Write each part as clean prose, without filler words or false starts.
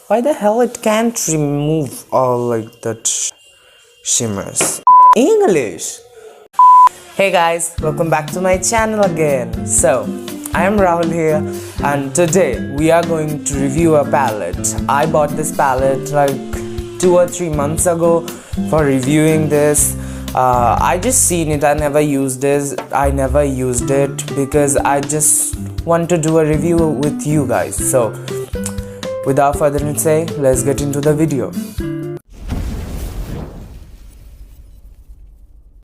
Why the hell it can't remove all like that shimmers? English! Hey guys, welcome back to my channel again. So, I am Rahul here and today we are going to review a palette. I bought this palette like 2 or 3 months ago for reviewing this. I just seen it, I never used it because I just want to do a review with you guys. So, without further ado, let's get into the video.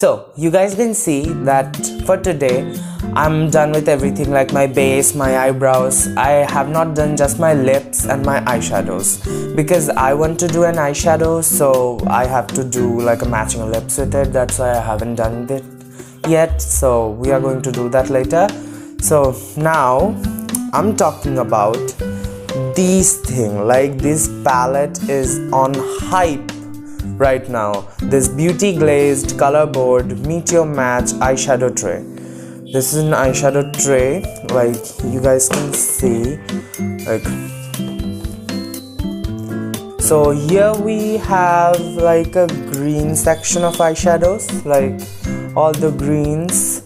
So, you guys can see that for today, I'm done with everything like my base, my eyebrows. I have not done just my lips and my eyeshadows because I want to do an eyeshadow, so I have to do like a matching lips with it. That's why I haven't done it yet, so we are going to do that later. So now, I'm talking about these things, like this palette is on hype right now. This Beauty Glazed Color Board Meteor Match eyeshadow tray. This is an eyeshadow tray, like you guys can see. Like, so here we have like a green section of eyeshadows, like all the greens,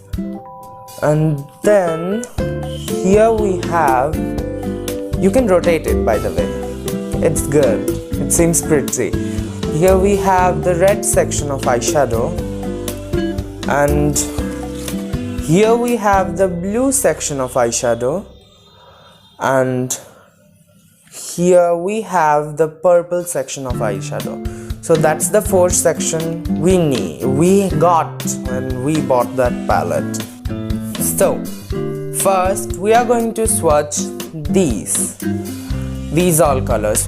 and then here we have. You can rotate it, by the way. It's good. It seems pretty. Here we have the red section of eyeshadow, and here we have the blue section of eyeshadow, and here we have the purple section of eyeshadow. So that's the 4th section we got when we bought that palette. So first we are going to swatch these all colors.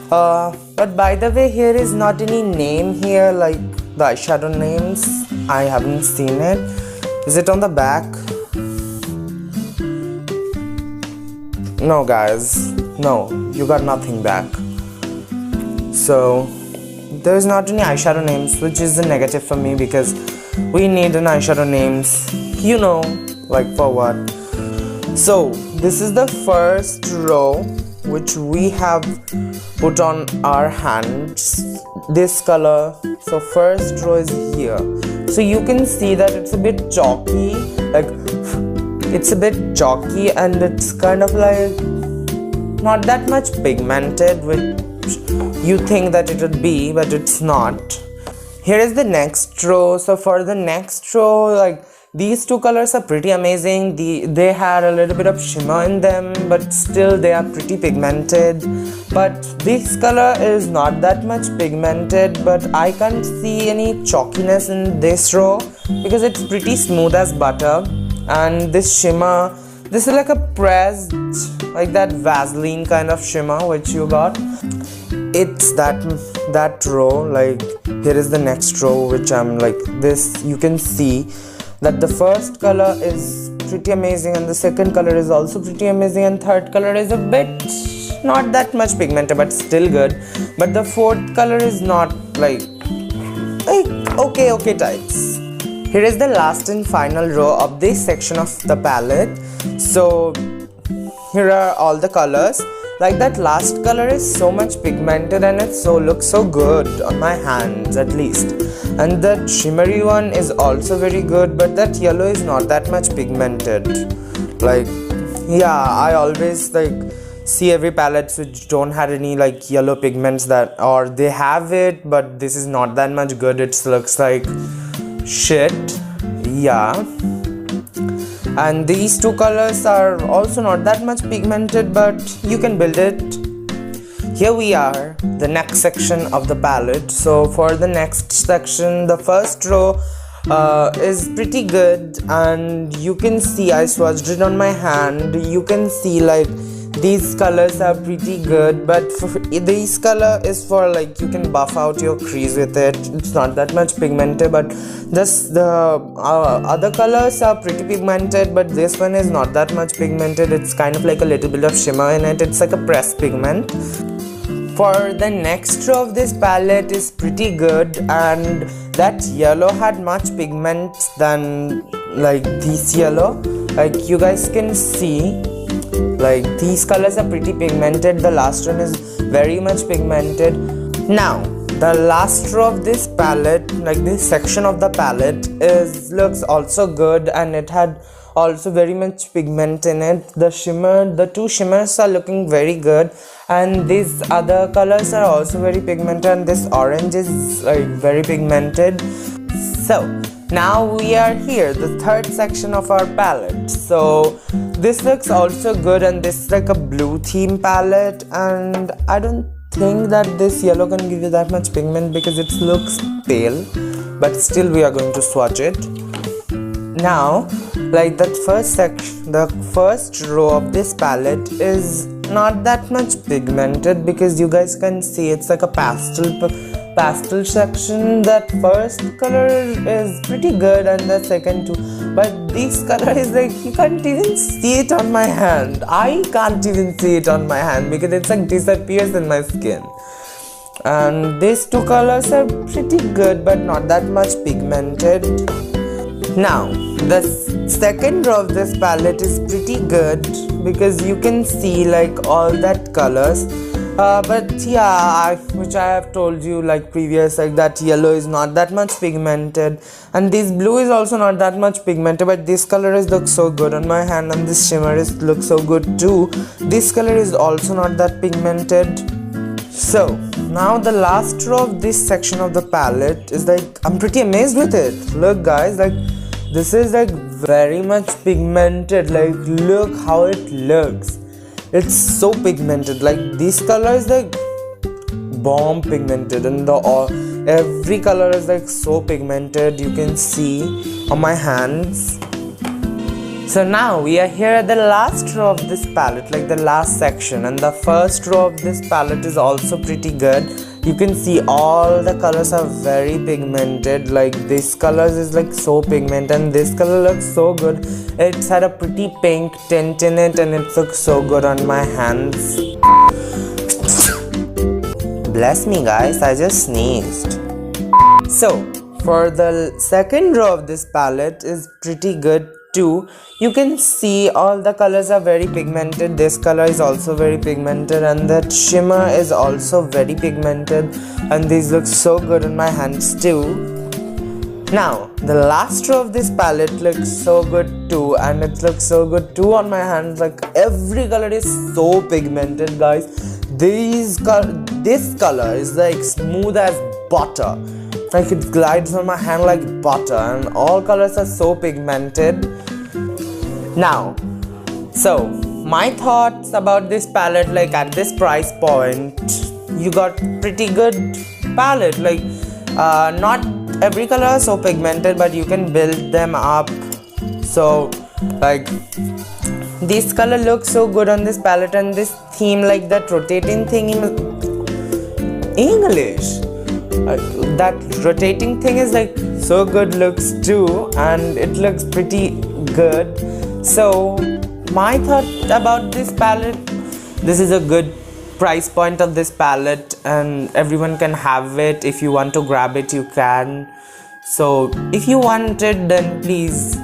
But by the way, here is not any name here, like the eyeshadow names. I haven't seen it. Is it on the back? No guys, no, you got nothing back. So there's not any eyeshadow names, which is a negative for me because we need an eyeshadow names, you know, like for what. So this is the first row which we have put on our hands, this color. So first row is here. So you can see that it's a bit chalky, like it's a bit chalky, and it's kind of like not that much pigmented, which you think that it would be, but it's not. Here is the next row. So for the next row, like these two colors are pretty amazing. They had a little bit of shimmer in them, but still they are pretty pigmented. But this color is not that much pigmented, but I can't see any chalkiness in this row because it's pretty smooth as butter. And this shimmer, this is like a pressed, like that Vaseline kind of shimmer which you got. It's that row. Like here is the next row, which I'm like this. You can see that the first color is pretty amazing, and the second color is also pretty amazing, and third color is a bit not that much pigmented but still good, but the fourth color is not like okay types. Here is the last and final row of this section of the palette. So here are all the colors. Like that last color is so much pigmented and it looks so good on my hands at least. And that shimmery one is also very good, but that yellow is not that much pigmented. Like, yeah, I always like see every palettes which don't have any like yellow pigments, that or they have it, but this is not that much good. It looks like shit. Yeah. And these two colors are also not that much pigmented, but you can build it. Here we are, the next section of the palette. So for the next section, the first row is pretty good, and you can see I swatched it on my hand. You can see like these colors are pretty good, but this color is for like you can buff out your crease with it. It's not that much pigmented, but just the other colors are pretty pigmented, but this one is not that much pigmented. It's kind of like a little bit of shimmer in it. It's like a pressed pigment. For the next row of this palette is pretty good, and that yellow had much pigment than like this yellow. Like you guys can see, like these colors are pretty pigmented. The last one is very much pigmented. Now the last row of this palette, like this section of the palette, looks also good, and it had also very much pigment in it. The two shimmers are looking very good, and these other colors are also very pigmented, and this orange is like very pigmented. So now we are here, the third section of our palette. So this looks also good, and this is like a blue theme palette, and I don't think that this yellow can give you that much pigment because it looks pale, but still we are going to swatch it. Now, like the first row of this palette is not that much pigmented because you guys can see it's like a pastel section. That first color is pretty good, and the second too, but this color is like, you can't even see it on my hand. I can't even see it on my hand because it's like disappears in my skin. And these two colors are pretty good but not that much pigmented. Now the second row of this palette is pretty good because you can see like all that colors, but yeah, which I have told you like previous, like that yellow is not that much pigmented, and this blue is also not that much pigmented, but this color looks so good on my hand, and this shimmer looks so good too. This color is also not that pigmented. So now the last row of this section of the palette is like, I'm pretty amazed with it. Look guys, like this is like very much pigmented. Like look how it looks. It's so pigmented. Like this color is like bomb pigmented, and every color is like so pigmented. You can see on my hands. So now we are here at the last row of this palette, like the last section, and the first row of this palette is also pretty good. You can see all the colors are very pigmented. Like this color is like so pigmented, and this color looks so good. It's had a pretty pink tint in it, and it looks so good on my hands. Bless me guys, I just sneezed. So for the second row of this palette is pretty good too. You can see all the colors are very pigmented. This color is also very pigmented, and that shimmer is also very pigmented, and these look so good in my hands too. Now the last row of this palette looks so good too, and it looks so good too on my hands. Like every color is so pigmented guys. This color is like smooth as butter. Like it glides on my hand like butter, and all colors are so pigmented. Now, so my thoughts about this palette, like at this price point, you got pretty good palette. Like not every color is so pigmented, but you can build them up. So like this color looks so good on this palette, and this theme, like that rotating thing in English. That rotating thing is like so good looks too, and it looks pretty good. So my thought about this palette, this is a good price point of this palette, and everyone can have it. If you want to grab it, you can. So if you want it, then please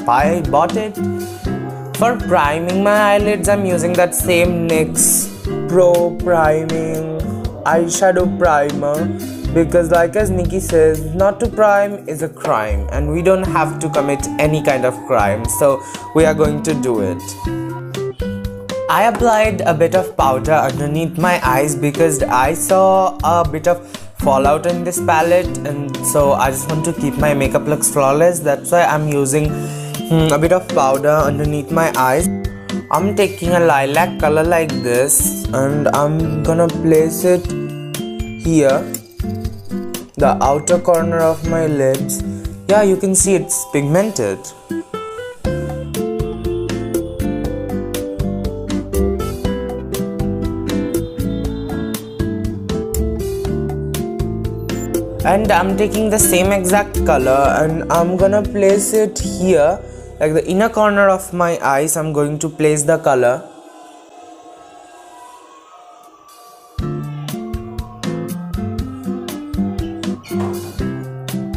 bought it. For priming my eyelids, I'm using that same NYX Pro Priming Eyeshadow Primer, because like as Nikki says, not to prime is a crime, and we don't have to commit any kind of crime, so we are going to do it. I applied a bit of powder underneath my eyes because I saw a bit of fallout in this palette, and so I just want to keep my makeup looks flawless. That's why I'm using a bit of powder underneath my eyes. I'm taking a lilac color like this, and I'm gonna place it here, the outer corner of my lids. Yeah, you can see it's pigmented. And I'm taking the same exact color, and I'm gonna place it here, like the inner corner of my eyes. I'm going to place the color.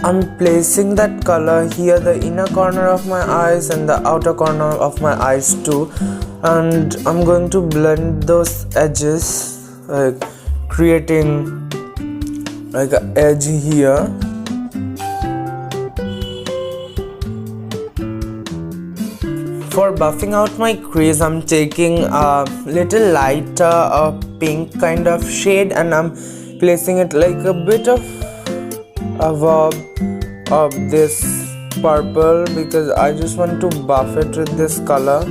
I'm placing that color here, the inner corner of my eyes and the outer corner of my eyes too, and I'm going to blend those edges like creating like an edge here. For buffing out my crease, I'm taking a little lighter pink kind of shade, and I'm placing it like a bit of this purple because I just want to buff it with this color.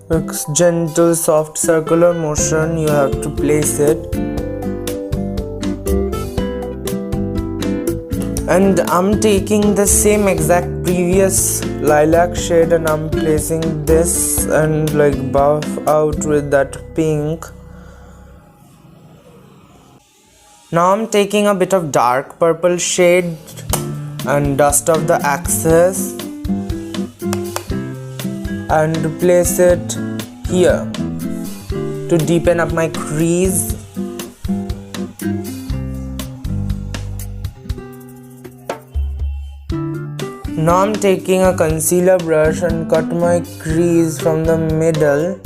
With gentle soft circular motion you have to place it. And I'm taking the same exact previous lilac shade and I'm placing this and like buff out with that pink. Now I'm taking a bit of dark purple shade and dust off the axis and place it here to deepen up my crease. Now I'm taking a concealer brush and cut my crease from the middle.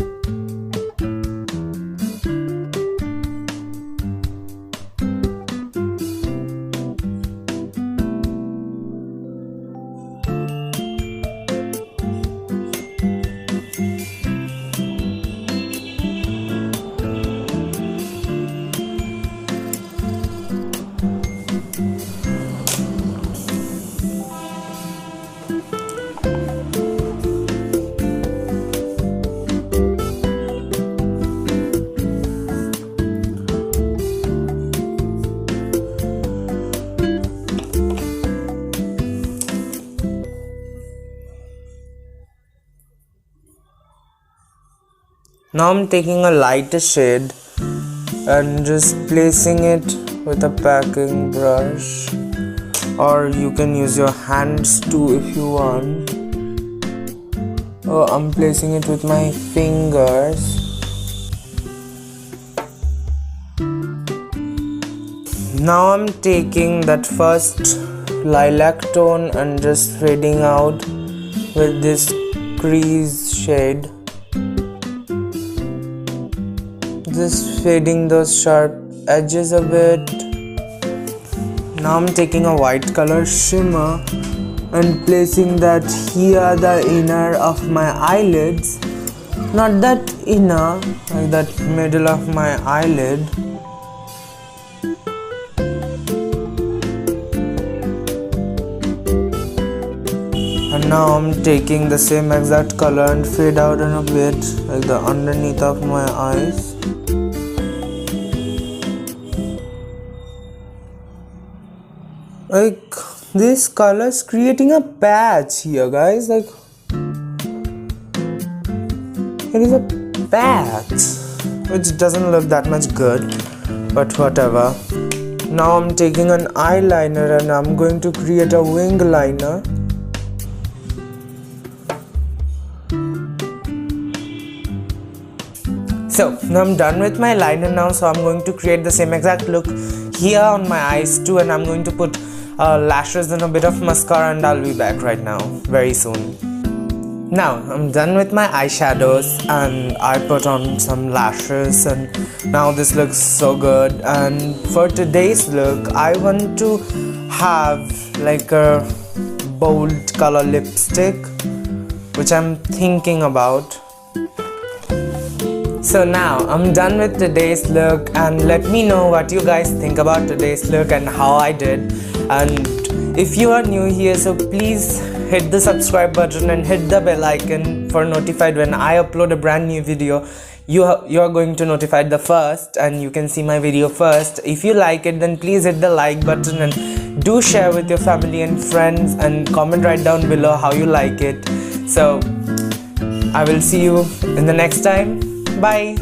Now I'm taking a lighter shade and just placing it with a packing brush, or you can use your hands too if you want. Oh, I'm placing it with my fingers. Now I'm taking that first lilac tone and just fading out with this crease shade. Just fading those sharp edges a bit. Now I'm taking a white color shimmer and placing that here, the inner of my eyelids. Not that inner, like that middle of my eyelid. And now I'm taking the same exact color and fade out in a bit, like the underneath of my eyes. Like this color is creating a patch here, guys. Like it is a patch which doesn't look that much good, but whatever. Now I'm taking an eyeliner and I'm going to create a wing liner. So now I'm done with my liner now, so I'm going to create the same exact look here on my eyes too, and I'm going to put lashes and a bit of mascara, and I'll be back right now very soon. Now I'm done with my eyeshadows and I put on some lashes, and now this looks so good. And for today's look I want to have like a bold color lipstick, which I'm thinking about. So now I'm done with today's look, and let me know what you guys think about today's look and how I did. And if you are new here, so please hit the subscribe button and hit the bell icon for notified when I upload a brand new video. You are going to notified the first, and you can see my video first. If you like it, then please hit the like button and do share with your family and friends, and comment right down below how you like it. So I will see you in the next time. Bye.